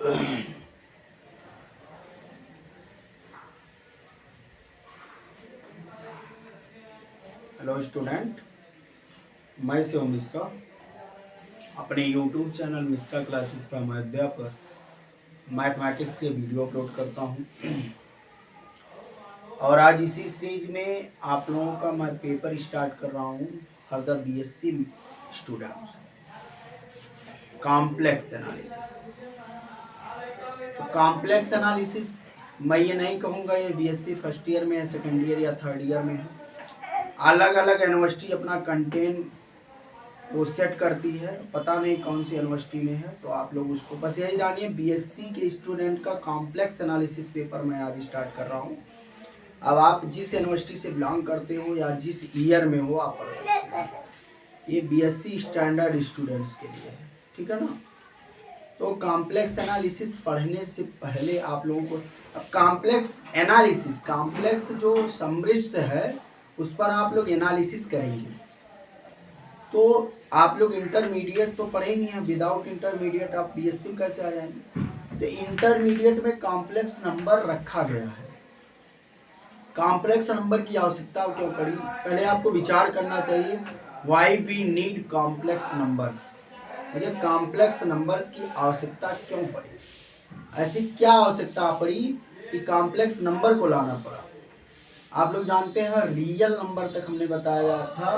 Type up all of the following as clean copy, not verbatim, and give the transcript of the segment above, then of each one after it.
Hello student, मैं शिवम मिश्रा अपने YouTube channel Mishra classes पर मैं अध्यापक मैथमेटिक्स के वीडियो अपलोड करता हूं। और आज इसी सीरीज में आप लोगों का मैं पेपर स्टार्ट कर रहा हूं for the BSc students, complex analysis. तो कॉम्प्लेक्स एनालिसिस मैं ये नहीं कहूँगा ये बीएससी फर्स्ट ईयर में है, सेकेंड ईयर या थर्ड ईयर में है। अलग अलग यूनिवर्सिटी अपना कंटेंट वो सेट करती है, पता नहीं कौन सी यूनिवर्सिटी में है। तो आप लोग उसको बस यही जानिए, बीएससी के स्टूडेंट का कॉम्प्लेक्स एनालिसिस पेपर मैं आज स्टार्ट कर रहा हूँ। अब आप जिस यूनिवर्सिटी से बिलोंग करते हो या जिस ईयर में हो आप पढ़ सकते हैं। ये बीएससी स्टैंडर्ड स्टूडेंट्स के लिए है, ठीक है ना। तो कॉम्प्लेक्स एनालिसिस पढ़ने से पहले आप लोगों को कॉम्प्लेक्स एनालिसिस, कॉम्प्लेक्स जो समृद्ध है उस पर आप लोग एनालिसिस करेंगे। तो आप लोग इंटरमीडिएट तो पढ़ेंगे हैं, विदाउट इंटरमीडिएट आप बीएससी में कैसे आ जाएंगे। तो इंटरमीडिएट में कॉम्प्लेक्स नंबर रखा गया है। कॉम्प्लेक्स नंबर की आवश्यकता क्यों पड़ी, पहले आपको विचार करना चाहिए। Why we need complex numbers, मुझे कॉम्प्लेक्स नंबर्स की आवश्यकता क्यों पड़ी, ऐसी क्या आवश्यकता पड़ी कि कॉम्प्लेक्स नंबर को लाना पड़ा। आप लोग जानते हैं रियल नंबर तक हमने बताया था।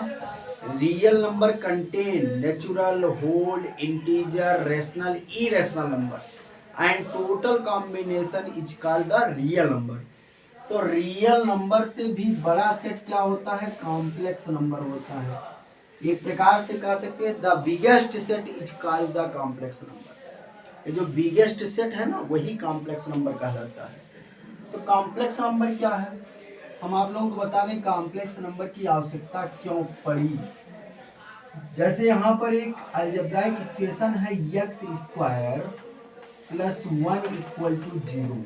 Real number contain natural, whole, integer, rational, irrational number and total combination is called the real number. तो रियल नंबर से भी बड़ा सेट क्या होता है, कॉम्प्लेक्स नंबर होता है। एक प्रकार से कह सकते हैं the biggest set is called the complex number. ये जो बिगेस्ट सेट है ना वही कॉम्प्लेक्स नंबर कहलाता है। तो कॉम्प्लेक्स नंबर क्या है, हम आप लोगों को बता दें कॉम्प्लेक्स नंबर की आवश्यकता क्यों पड़ी। जैसे यहाँ पर एक अलजेब्राइक इक्वेशन है x square plus 1 equal to 0,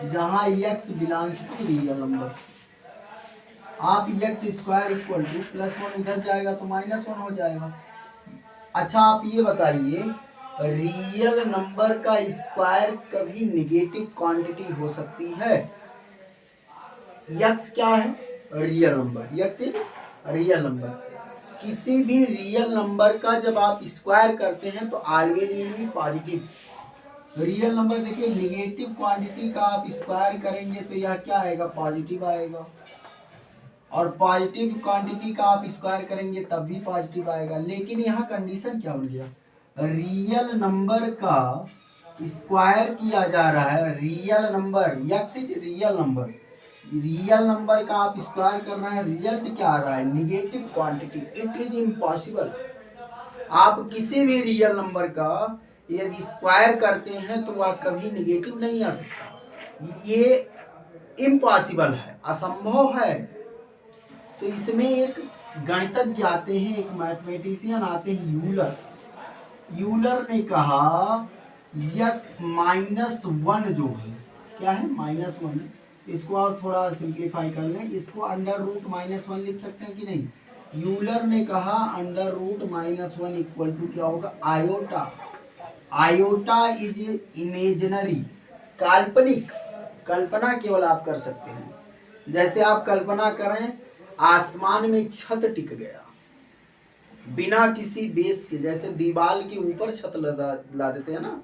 जहाँ x belongs to real number. आप x square equal to plus 1 इधर जाएगा तो -1 हो जाएगा। अच्छा आप ये बताइए, रियल नंबर का स्क्वायर कभी निगेटिव क्वांटिटी हो सकती है। x क्या है, real number, x real number. किसी भी रियल नंबर का जब आप स्क्वायर करते हैं तो always will be positive. Real number देखिए, निगेटिव क्वांटिटी का आप स्क्वायर करेंगे तो यह क्या आएगा, पॉजिटिव आएगा। और पॉजिटिव क्वांटिटी का आप स्क्वायर करेंगे तब भी पॉजिटिव आएगा। लेकिन यहाँ कंडीशन क्या बन गया, रियल नंबर का स्क्वायर किया जा रहा है। Real number x is real number, real number का आप स्क्वायर कर रहे हैं, रिजल्ट क्या आ रहा है, negative quantity. It is impossible. आप किसी भी रियल नंबर का यदि स्क्वायर करते हैं तो वह कभी निगेटिव नहीं आ सकता, ये इम्पॉसिबल है, असंभव है। तो इसमें एक गणितज्ञ आते हैं, एक मैथमेटिशियन आते हैं यूलर। यूलर ने कहा -1 जो है, क्या है, -1। इसको और थोड़ा सिंप्लीफाई कर लें, इसको √-1 लिख सकते हैं कि नहीं। यूलर ने कहा √-1 इक्वल टू क्या होगा, आयोटा। आयोटा इज इमेजिनरी, काल्पनिक, कल्पना केवल आप कर सकते हैं। जैसे आप कल्पना करें आसमान में छत टिक गया बिना किसी बेस के, जैसे दीवार के ऊपर छत ला देते हैं ना,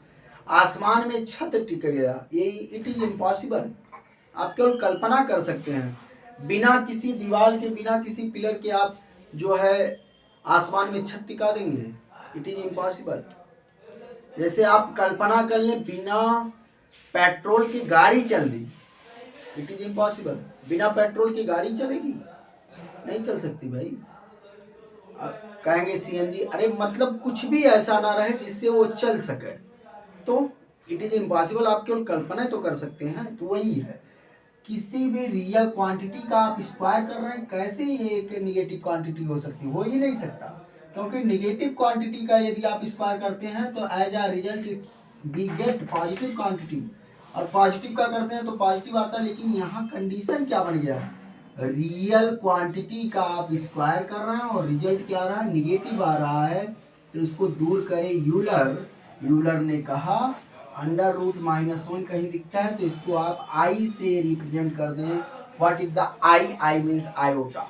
आसमान में छत टिक गया, ये इट इज इम्पॉसिबल। आप केवल कल्पना कर सकते हैं, बिना किसी दीवार के, बिना किसी पिलर के आप जो है आसमान में छत टिका देंगे, इट इज इम्पॉसिबल। जैसे आप कल्पना कर लें बिना पेट्रोल की गाड़ी चल दी, इट इज इम्पॉसिबल। बिना पेट्रोल की गाड़ी चलेगी, नहीं चल सकती भाई। कहेंगे सीएनजी, अरे मतलब कुछ भी ऐसा ना रहे जिससे वो चल सके, तो इट इज इम्पॉसिबल। आप केवल कल्पना तो कर सकते हैं। तो वही है, किसी भी रियल क्वांटिटी का आप स्क्वायर कर रहे हैं, कैसे ये एक निगेटिव क्वांटिटी हो सकती है, हो ही नहीं सकता। क्योंकि निगेटिव क्वांटिटी का यदि आप स्क्वायर करते हैं तो as a result we get positive quantity, और पॉजिटिव का करते हैं तो पॉजिटिव आता है। लेकिन यहाँ कंडीशन क्या बन गया, रियल क्वांटिटी का आप स्क्वायर कर रहे हैं और रिजल्ट क्या आ रहा है, निगेटिव आ रहा है। तो इसको दूर करें यूलर। यूलर ने कहा अंडर रूट -1 कहीं दिखता है तो इसको आप आई से रिप्रेजेंट कर दें। What is the I means iota.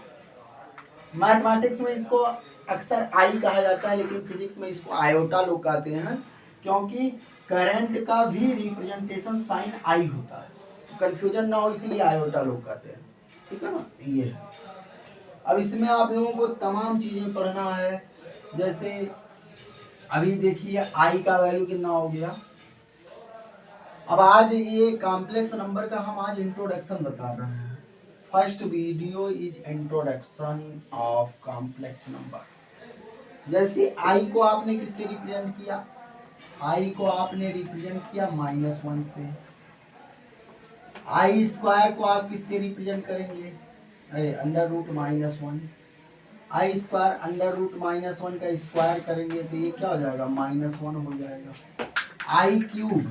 Mathematics में इसको अक्सर आई कहा जाता है, लेकिन फिजिक्स में इसको आयोटा लोग कहते हैं, क्योंकि करंट का भी रिप्रेजेंटेशन साइन आई होता है, कंफ्यूजन ना हो इसलिए आयोटा लोग कहते हैं। ठीक है ना, ये है। अब इसमें आप लोगों को तमाम चीजें पढ़ना है, जैसे अभी देखिए आई का वैल्यू कितना हो गया। अब आज ये कॉम्प्लेक्स नंबर का हम आज इंट्रोडक्शन बता रहे हैं। First video is introduction of complex number. जैसे आई को आपने किससे रिप्रेजेंट किया, आई को आपने रिप्रेजेंट किया -1 से। आई स्क्वायर को आप किससे रिप्रेजेंट करेंगे, अरे अंडर रूट -1। आई स्क्वायर अंडर रूट -1 का स्क्वायर करेंगे तो ये क्या हो जाएगा, -1 हो जाएगा। आई क्यूब,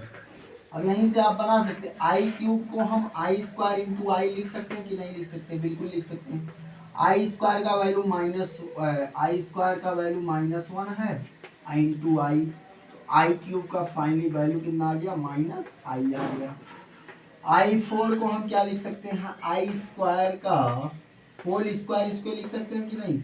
अब यहीं से आप बना सकते हैं, आई क्यूब को हम आई स्क्वायर इंटू आई लिख सकते हैं कि नहीं लिख सकते, बिल्कुल लिख सकते हैं। आई स्क्वायर का वैल्यू -1 है, इंटू आई, तो आई क्यूब का फाइनली वैल्यू कितना आ गया, -i आ गया। i4 को हम क्या लिख सकते हैं, आई स्क्वायर का होल स्क्वायर इसको लिख सकते हैं कि नहीं,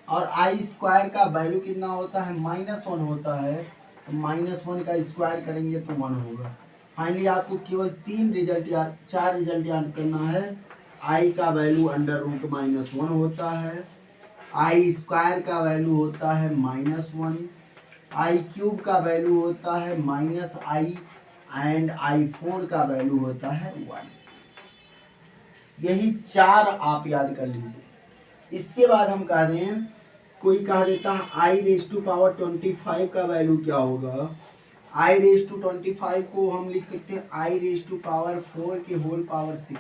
और आई स्क्वायर का वैल्यू कितना होता है, -1 होता है, तो -1 का स्क्वायर करेंगे तो 1 होगा। फाइनली आपको केवल 4 रिजल्ट याद करना है। आई का वैल्यू अंडर रूट -1 होता है, आई स्क्वायर का वैल्यू होता है -1, आई क्यूब का वैल्यू होता है -i एंड i4 का वैल्यू होता है 1। यही 4 आप याद कर लीजिए। इसके बाद हम कह दें, कोई कह देता है i⁻25 का वैल्यू क्या होगा, i⁻25 को हम लिख सकते हैं i⁴ के होल पावर 6।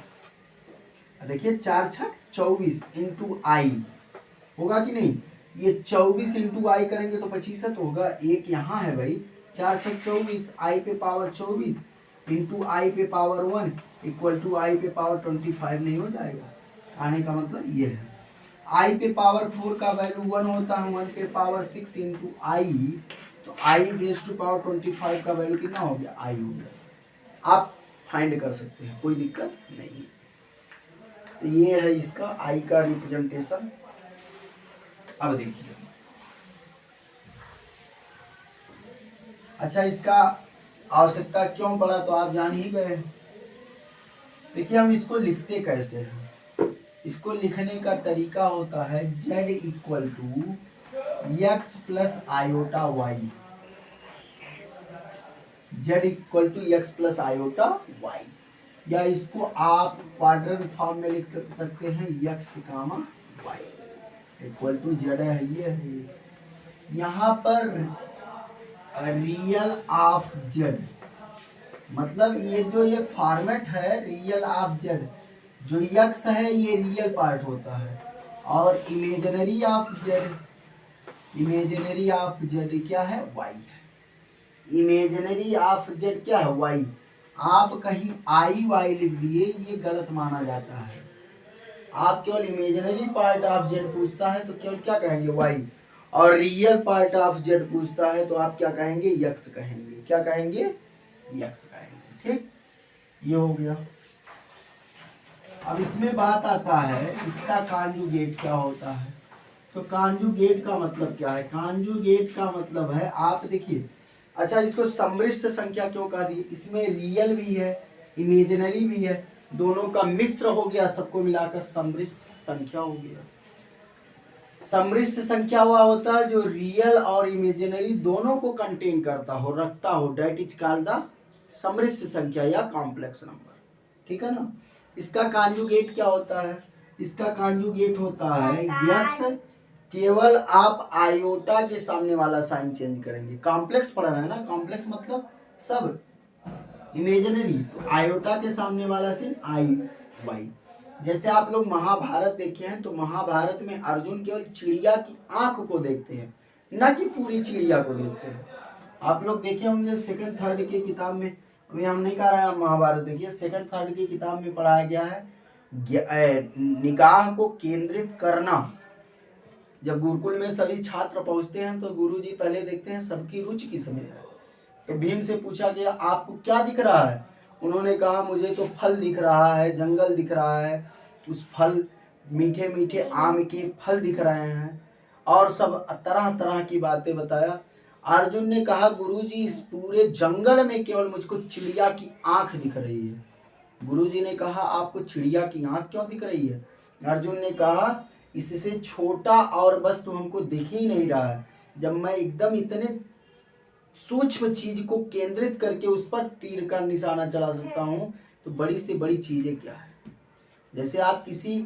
देखिए 4 छक 24 इंटू आई होगा कि नहीं, ये 24 इंटू आई करेंगे तो 25 होगा, एक यहाँ है भाई, 4 छक 24, आई पे पावर 24 इंटू आई पे पावर 1 इक्वल टू आई पे पावर 25 नहीं हो जाएगा। आने का मतलब ये है, आई पे पावर 4 का वैल्यू 1 होता है, 1 पे पावर 6 इंटू आई, तो i⁻25 का वैल्यू कितना हो गया, आई हो गया। आप फाइंड कर सकते हैं, कोई दिक्कत नहीं। तो ये है इसका आई का रिप्रेजेंटेशन। अब देखिए, अच्छा इसका आवश्यकता क्यों पड़ा तो आप जान ही गए। देखिए हम इसको लिखते कैसे हैं, इसको लिखने का तरीका होता है z equal to x plus iota y, z equal to x plus iota y, या इसको आप क्वाड्रेंट फॉर्म में लिख सकते हैं x comma y equal to z है, ये है। यहाँ पर रियल ऑफ z, मतलब ये जो ये फॉर्मेट है रियल ऑफ z, जो x है ये रियल पार्ट होता है, और imaginary of z, imaginary of z क्या है, y है। इमेजिनरी ऑफ z क्या है, y। आप कहीं आई वाई लिख दिए, ये गलत माना जाता है। आप केवल इमेजिनरी पार्ट ऑफ z पूछता है तो केवल क्या कहेंगे, y, और रियल पार्ट ऑफ z पूछता है तो आप क्या कहेंगे, x कहेंगे। क्या कहेंगे, x कहेंगे। ठीक, ये हो गया। अब इसमें बात आता है इसका कॉन्जुगेट क्या होता है। तो कॉन्जुगेट का मतलब क्या है, कॉन्जुगेट का मतलब है, आप देखिए, अच्छा इसको सम्मिश्र संख्या क्यों कहा दी, इसमें रियल भी है इमेजिनरी भी है, दोनों का मिश्र हो गया, सबको मिलाकर सम्मिश्र संख्या हो गया। सम्मिश्र संख्या हुआ होता है जो रियल और इमेजिनरी दोनों को कंटेन करता हो, रखता हो, डेट इज कॉल्ड द सम्मिश्र संख्या या कॉम्प्लेक्स नंबर। ठीक है ना। इसका कॉन्जुगेट क्या होता है, इसका कॉन्जुगेट होता है x, केवल आप आयोटा के सामने वाला साइन चेंज करेंगे। कॉम्प्लेक्स पढ़ रहे हैं ना, कॉम्प्लेक्स मतलब सब, इमेजिनरी तो आयोटा के सामने वाला साइन आई वाई। जैसे आप लोग महाभारत देखे हैं तो महाभारत में अर्जुन केवल चिड़िया की आंख को देखते हैं, ना कि पूरी चिड़िया को देखते हैं। आप लोग देखे होंगे सेकंड थर्ड की किताब में, अभी हम नहीं कह रहे हैं महाभारत, देखिए सेकंड थर्ड की किताब में पढ़ाया गया है निगाह को केंद्रित करना। जब गुरुकुल में सभी छात्र पहुंचते हैं तो गुरुजी पहले देखते हैं सबकी रुचि किस में है, तो भीम से पूछा गया आपको क्या दिख रहा है? उन्होंने कहा मुझे तो फल दिख रहा है, जंगल दिख रहा है, उस फल मीठे मीठे आम के फल दिख रहे हैं और सब तरह तरह की बातें बताया। अर्जुन ने कहा गुरुजी इस पूरे जंगल में केवल मुझको चिड़िया की आंख दिख रही है। गुरुजी ने कहा आपको चिड़िया की आंख क्यों दिख रही है? अर्जुन ने कहा इससे छोटा और वस्तु हमको दिख ही नहीं रहा है। जब मैं एकदम इतने सूक्ष्म चीज को केंद्रित करके उस पर तीर का निशाना चला सकता हूँ तो बड़ी से बड़ी चीजें क्या है। जैसे आप किसी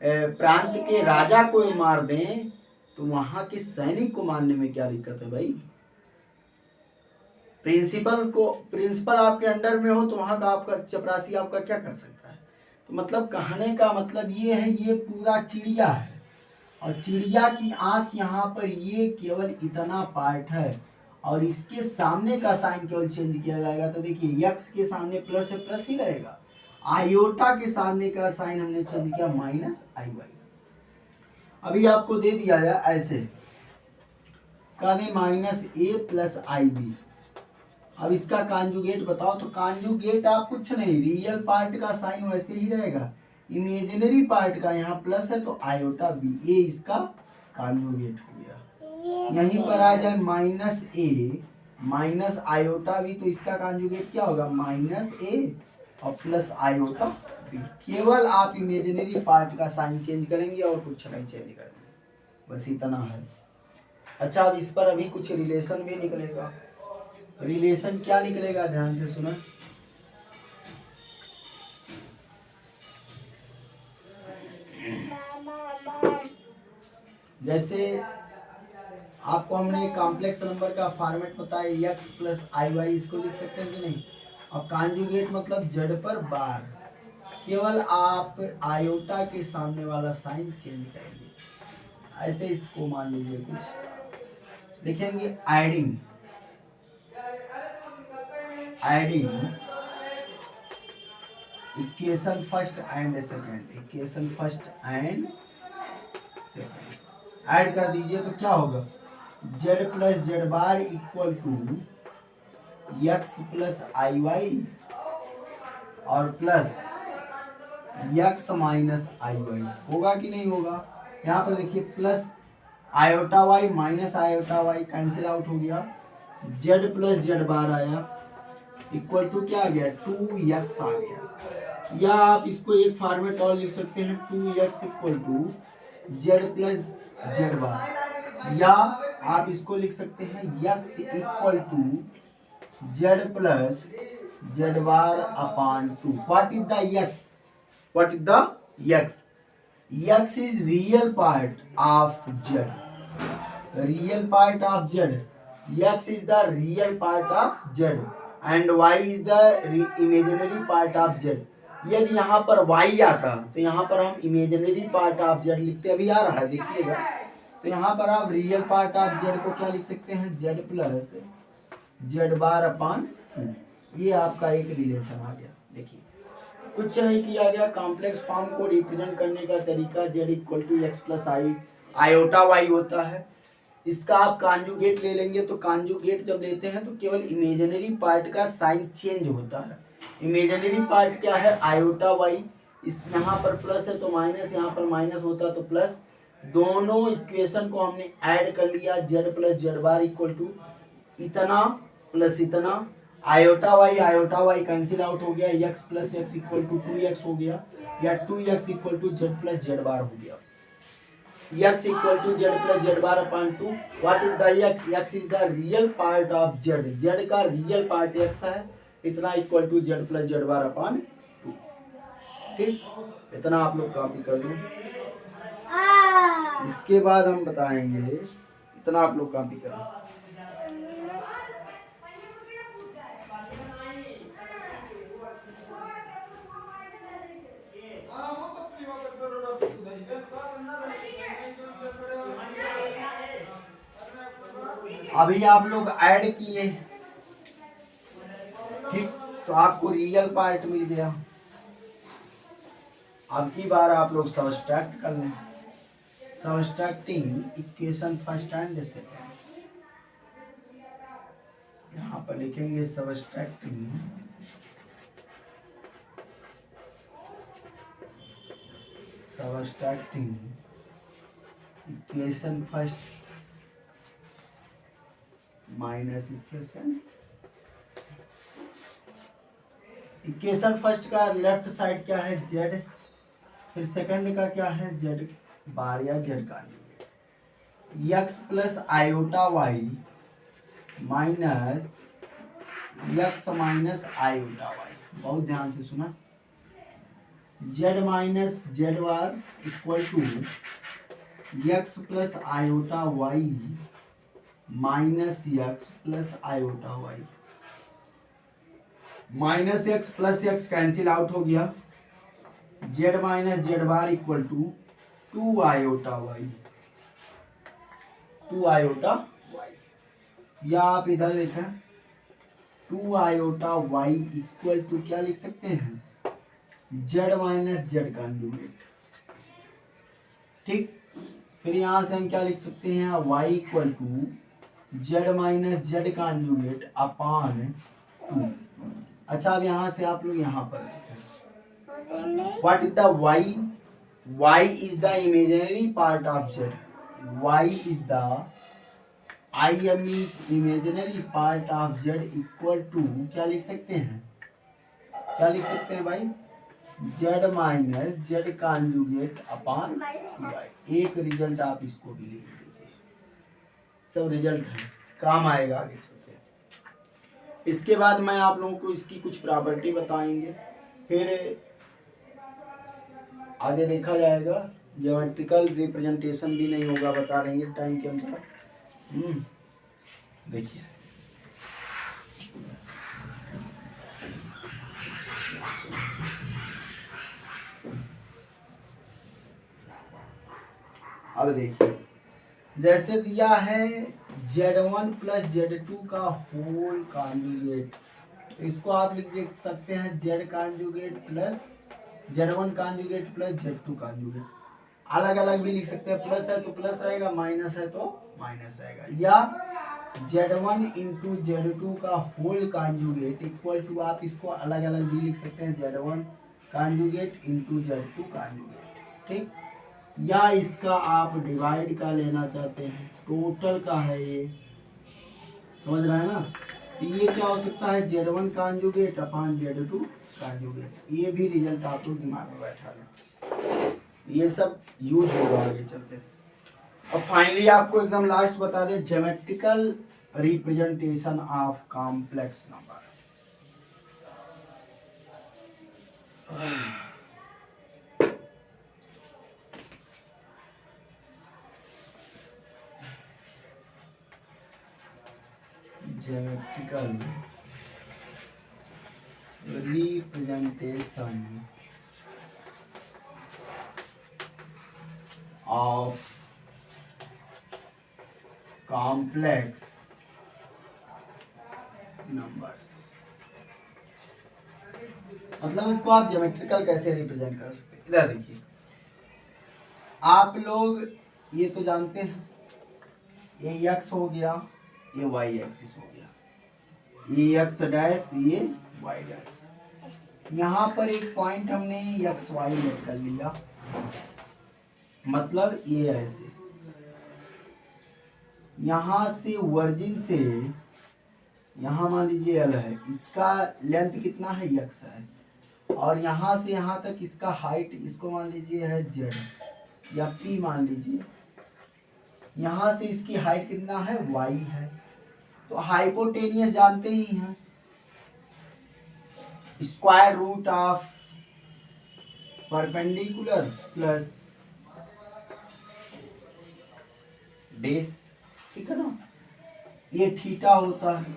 प्रांत के राजा को मार दें तो वहां के सैनिक को मारने में क्या दिक्कत है भाई? प्रिंसिपल आपके अंडर में हो तो वहां का आपका चपरासी आपका क्या कर सकता है? तो मतलब कहने का मतलब ये है ये पूरा चिड़िया है और चिड़िया की आंख यहाँ पर ये केवल इतना पार्ट है और इसके सामने का साइन केवल चेंज किया जाएगा। तो देखिए यक्स के सामने प्लस है, प्लस ही रहेगा। आयोटा के सामने का साइन हमने चेंज किया माइनस आई वाई। अभी आपको दे दिया जाए ऐसे कह दे माइनस ए प्लस आई बी। अब इसका कॉन्जुगेट बताओ। तो कॉन्जुगेट आप कुछ नहीं, रियल पार्ट का साइन वैसे ही रहेगा, इमेजिनरी पार्ट का यहाँ प्लस है तो आयोटा बी, ए इसका कॉन्जुगेट हो गया। यहीं पर आ जाए माइनस ए माइनस आयोटा बी, तो इसका कॉन्जुगेट क्या होगा? माइनस ए और प्लस आयोटा बी। केवल आप इमेजिनरी पार्ट का साइन चेंज करेंगे और कुछ नहीं चेंज करेंगे, बस इतना है। अच्छा अब इस पर अभी कुछ रिलेशन भी निकलेगा। रिलेशन क्या निकलेगा ध्यान से सुना। जैसे आपको हमने कॉम्प्लेक्स नंबर का फॉर्मेट बताया x प्लस आई वाई, इसको लिख सकते हैं कि नहीं। और कॉन्जुगेट मतलब जेड पर बार, केवल आप आयोटा के सामने वाला साइन चेंज करेंगे। ऐसे इसको मान लीजिए कुछ लिखेंगे adding equation first and second add कर दीजिए तो क्या होगा? z plus Z bar equal to x plus i y और plus x minus i y. होगा कि नहीं होगा? यहाँ पर देखिए plus iota y minus iota Y cancel out हो गया, z प्लस जेड बार आया इक्वल टू क्या आ गया? 2x आ गया। या आप इसको एक फॉर्मेट और लिख सकते हैं 2x equal to z plus Z bar, या आप इसको लिख सकते हैं x equal to z plus Z bar upon 2। What is the x? x is real part of z. Real part of z. X is the real part of z and y is the imaginary part of z. यदि यहाँ पर y आता तो यहाँ पर हम imaginary part of z लिखते, अभी आ रहा है देखिएगा। तो यहाँ पर आप रियल पार्ट ऑफ z को क्या लिख सकते हैं? z plus Z bar upon 2। ये आपका एक रिलेशन आ गया। देखिए कुछ नहीं किया गया, कॉम्प्लेक्स फॉर्म को रिप्रेजेंट करने का तरीका z equal to x plus i iota y होता है। इसका आप कॉन्जुगेट ले लेंगे तो कॉन्जुगेट जब लेते हैं तो केवल इमेजिनरी पार्ट का साइन चेंज होता है। इमेजिनरी पार्ट क्या है? Iota y. इस यहाँ पर प्लस है तो माइनस, यहाँ पर माइनस होता तो प्लस। दोनों इक्वेशन को हमने ऐड कर लिया, z plus Z bar equal to इतना प्लस इतना, आयोटा वाई कैंसिल आउट हो गया, x plus X equal to 2x हो गया, या 2x equal to Z plus Z bar हो गया। x equal to Z plus Z bar upon 2। What is the x? x is the real part of z। z का real part x है, इतना equal to Z plus Z bar upon 2। ठीक, इतना आप लोग copy कर लो। इसके बाद हम बताएंगे, इतना आप लोग कॉपी करो। अभी आप लोग ऐड किए, ठीक, तो आपको रियल पार्ट मिल गया। अब की बार आप लोग सबट्रैक्ट कर लें। Subtracting equation first and second, यहाँ पर लिखेंगे subtracting equation first minus equation first का लेफ्ट साइड क्या है जेड, फिर सेकंड का क्या है जेड बार या जेड का x plus iota y minus x minus iota y. बहुत ध्यान से सुना, z minus z bar equal to x plus iota y minus x plus iota y. Minus x plus x cancel out हो गया, z minus z bar equal to 2 iota y, 2 iota y. या आप इधर देखें 2 iota Y equal to क्या लिख सकते हैं जेड माइनस जेड कॉन्जुगेट। ठीक, फिर यहां से हम क्या लिख सकते हैं Y equal to Z minus Z conjugate upon 2। अच्छा, अब यहां से आप लोग यहां पर what is the Y, Y is the imaginary part of Z, Y is the I M is imaginary part of Z equal to क्या लिख सकते हैं, क्या लिख सकते हैं भाई Z minus Z conjugate upon Y. एक रिजल्ट आप इसको भी लिख लीजिए, सब रिजल्ट है, काम आएगा आगे चलते। इसके बाद मैं आप लोगों को इसकी कुछ प्रॉपर्टी बताएंगे, फिर आगे देखा जाएगा। ज्योमेट्रिकल रिप्रेजेंटेशन भी नहीं होगा, बता देंगे टाइम के अनुसार। देखिए अब देखिए, जैसे दिया है Z1 प्लस Z2 का होल कॉन्जुगेट, तो इसको आप लिख सकते हैं Z conjugate plus Z1 conjugate plus Z2 conjugate. अलग अलग भी लिख सकते हैं, प्लस है तो प्लस रहेगा, माइनस है तो माइनस रहेगा। या Z1 इंटू Z2 का होल कॉन्जुगेट इक्वल टू आप इसको अलग अलग भी लिख सकते हैं Z1 conjugate into Z2 conjugate. ठीक, या इसका आप डिवाइड का लेना चाहते हैं, टोटल का है ये, समझ रहे हैं ना। ये क्या हो सकता है Z1 कॉन्जुगेट अपान Z2 कॉन्जुगेट। ये भी रिजल्ट आप लोग दिमाग में बैठा लें, ये सब यूज होगा आगे चलते। और फाइनली आपको एकदम लास्ट बता दें, geometrical representation of complex number. Geometrical representation of complex numbers, मतलब इसको आप ज्योमेट्रिकल कैसे रिप्रेजेंट कर सकते हैं। इधर देखिए, आप लोग ये तो जानते हैं, ये x हो गया, ये y एक्सिस हो गया, ये x डैश, ये y डैश। यहाँ पर एक पॉइंट हमने x y लेट कर लिया, मतलब ये ऐसे यहाँ से वर्जिन से यहाँ मान लीजिए l है, इसका लेंथ कितना है x है, और यहाँ से यहाँ तक इसका हाइट, इसको मान लीजिए है z या p मान लीजिए, यहाँ से इसकी हाइट कितना है y है। तो हाइपोटेनियस जानते ही हैं, square root of perpendicular plus base, ठीक है ना, ये थीटा होता है।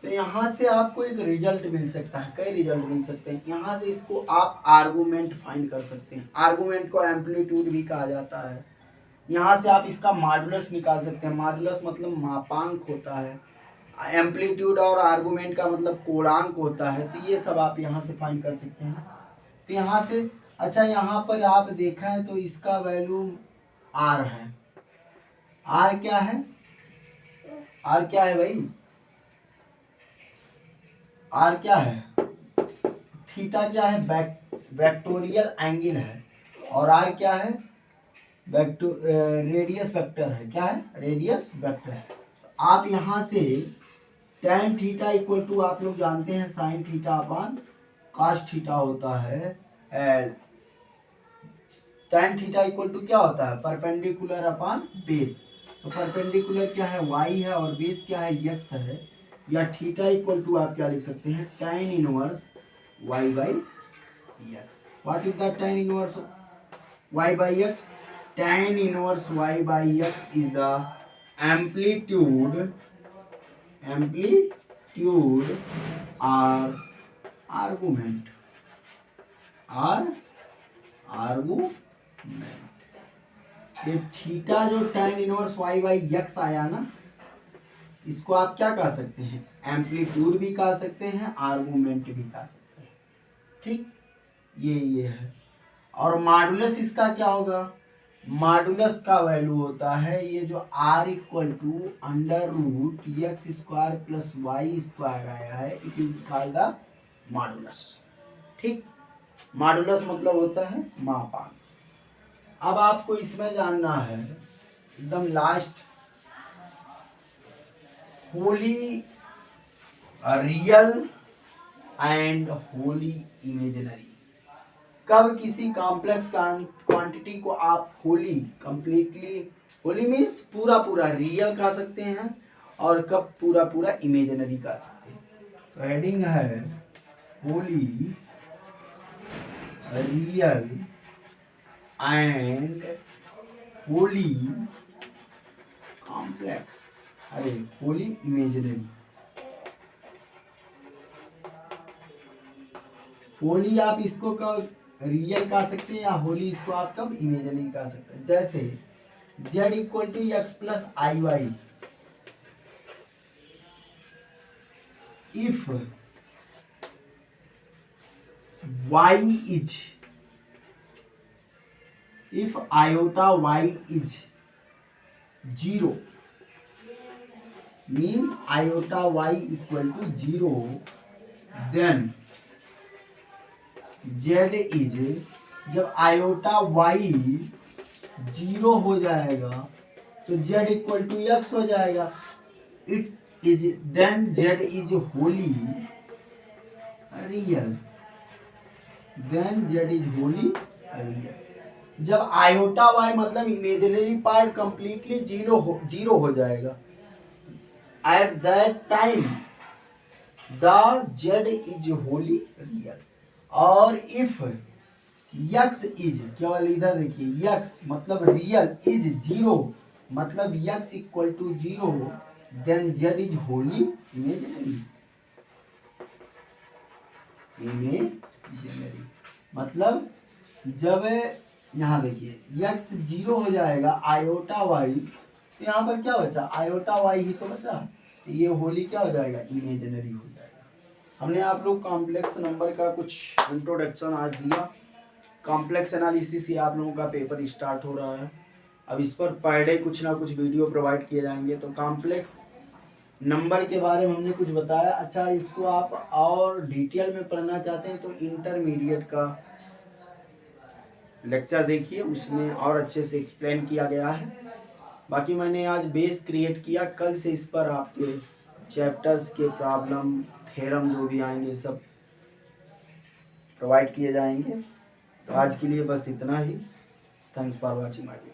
तो यहाँ से आपको एक रिजल्ट मिल सकता है, कई रिजल्ट मिल सकते हैं। यहाँ से इसको आप आर्गुमेंट फाइंड कर सकते हैं, आर्गुमेंट को एम्पलीट्यूड भी कहा जाता है। यहाँ से आप इसका मॉडुलस निकाल सकते हैं, मॉडुलस मतलब मापांक होता है, एम्पलीट्यूड और आर्गुमेंट का मतलब कोणांक होता है। तो ये सब आप यहाँ से फाइंड कर सकते हैं। तो यहाँ से अच्छा, यहाँ पर आप देखें तो इसका वैल्यू r है। r क्या है, r क्या है भाई, आर क्या है, थीटा क्या है, वेक्टोरियल एंगल है, और आर क्या है, रेडियस वेक्टर है। क्या है, रेडियस वेक्टर। आप यहां से tan थीटा इक्वल टू आप लोग जानते हैं sine theta upon cos theta होता है। tan थीटा इक्वल टू क्या होता है, परपेंडिकुलर अपान बेस। तो परपेंडिकुलर क्या है, y है, और बेस क्या है, x है। या थीटा इक्वल टू आप क्या लिख सकते हैं, tan inverse y by x। What is the tan inverse y by x? tan inverse y by x is the amplitude और आर्गुमेंट ये थीटा जो tan inverse y by x आया ना, इसको आप क्या कह सकते हैं, एम्पलीट्यूड भी कह सकते हैं, आर्गुमेंट भी कह सकते हैं। ठीक, ये है। और मॉडुलस इसका क्या होगा, मॉडुलस का वैल्यू होता है ये जो r equal to under root x square plus y square आया है, it is called the modulus. ठीक, मॉडुलस मतलब होता है मापांक। अब आपको इसमें जानना है एकदम last, Holi real and Holi imaginary. कब किसी कॉम्प्लेक्स क्वांटिटी को आप होली कंप्लीटली, होली मीन्स पूरा पूरा रियल कह सकते हैं, और कब पूरा पूरा इमेजिनरी कह सकते हैं। तो हेडिंग है Holi real and Holi complex, अरे होली इमेजिनरी। होली आप इसको कब रियल कह सकते हैं, या होली इसको आप कब इमेजिनरी कह सकते हैं। जैसे z equal to x plus i y, if y is, if iota y is 0 means iota y equal to 0, then z is, जब iota y 0 हो जाएगा तो z इक्वल टू x हो जाएगा। It is then z is wholly real, then z is wholly real. जब iota y मतलब imaginary part completely zero हो जाएगा, at that time the z is wholly real. और इफ x इज, केवल इधर देखिए, x मतलब रियल इज 0 मतलब x equal to 0, then z is wholly imaginary. मतलब जब यहाँ देखिए x 0 हो जाएगा, आयोटा y, तो यहाँ पर क्या बचा, आयोटा y ही तो बचा, तो ये होली क्या हो जाएगा, इमेजिनरी हो जाएगा। हमने आप लोग कॉम्प्लेक्स नंबर का कुछ इंट्रोडक्शन आज दिया। कॉम्प्लेक्स एनालिसिस से आप लोगों का पेपर स्टार्ट हो रहा है। अब इस पर डे कुछ ना कुछ वीडियो प्रोवाइड किए जाएंगे। तो कॉम्प्लेक्स नंबर के बारे में हमने कुछ बताया। अच्छा, इसको आप और डिटेल में पढ़ना चाहते हैं तो इंटरमीडिएट का लेक्चर देखिए, उसमें और अच्छे से एक्सप्लेन किया गया है। बाकी मैंने आज बेस क्रिएट किया, कल से इस पर आपके चैप्टर्स के प्रॉब्लम, थ्योरम जो भी आएंगे सब प्रोवाइड किए जाएंगे। तो आज के लिए बस इतना ही। Thanks for watching my video.